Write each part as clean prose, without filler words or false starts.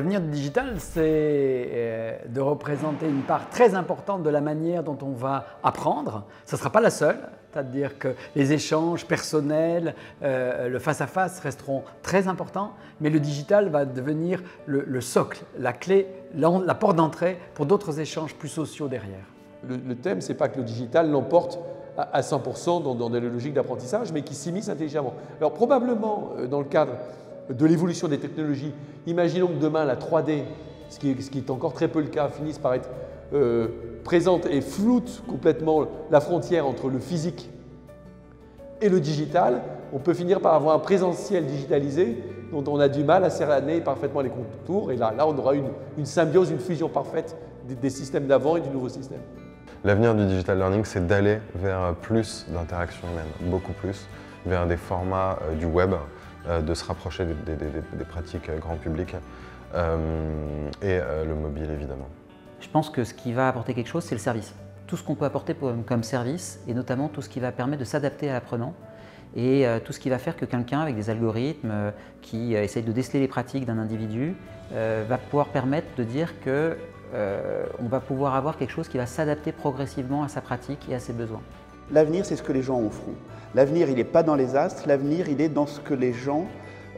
L'avenir du digital, c'est de représenter une part très importante de la manière dont on va apprendre. Ce ne sera pas la seule, c'est-à-dire que les échanges personnels, le face-à-face resteront très importants, mais le digital va devenir le socle, la clé, la porte d'entrée pour d'autres échanges plus sociaux derrière. Le thème, ce n'est pas que le digital l'emporte à 100% dans des logiques d'apprentissage, mais qui s'immisce intelligemment. Alors probablement, dans le cadre de l'évolution des technologies, imaginons que demain la 3D, ce qui est encore très peu le cas, finisse par être présente et floute complètement la frontière entre le physique et le digital, on peut finir par avoir un présentiel digitalisé dont on a du mal à cerner parfaitement les contours, et là on aura une symbiose, une fusion parfaite des systèmes d'avant et du nouveau système. L'avenir du digital learning, c'est d'aller vers plus d'interactions humaines, beaucoup plus, vers des formats du web, de se rapprocher des pratiques grand public et le mobile évidemment. Je pense que ce qui va apporter quelque chose, c'est le service. Tout ce qu'on peut apporter comme service et notamment tout ce qui va permettre de s'adapter à l'apprenant et tout ce qui va faire que quelqu'un avec des algorithmes qui essaye de déceler les pratiques d'un individu va pouvoir permettre de dire que on va pouvoir avoir quelque chose qui va s'adapter progressivement à sa pratique et à ses besoins. L'avenir, c'est ce que les gens en feront. L'avenir, il n'est pas dans les astres, l'avenir, il est dans ce que les gens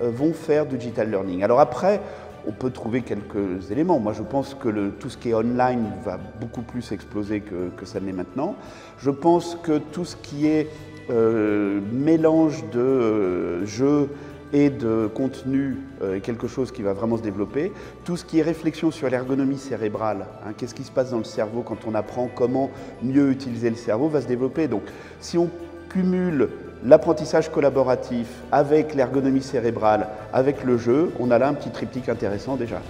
vont faire du digital learning. Alors après, on peut trouver quelques éléments. Moi, je pense que tout ce qui est online va beaucoup plus exploser que ça ne l'est maintenant. Je pense que tout ce qui est mélange de jeux et de contenu est quelque chose qui va vraiment se développer. Tout ce qui est réflexion sur l'ergonomie cérébrale, qu'est-ce qui se passe dans le cerveau quand on apprend comment mieux utiliser le cerveau, va se développer. Donc, si on cumule l'apprentissage collaboratif avec l'ergonomie cérébrale, avec le jeu, on a là un petit triptyque intéressant déjà.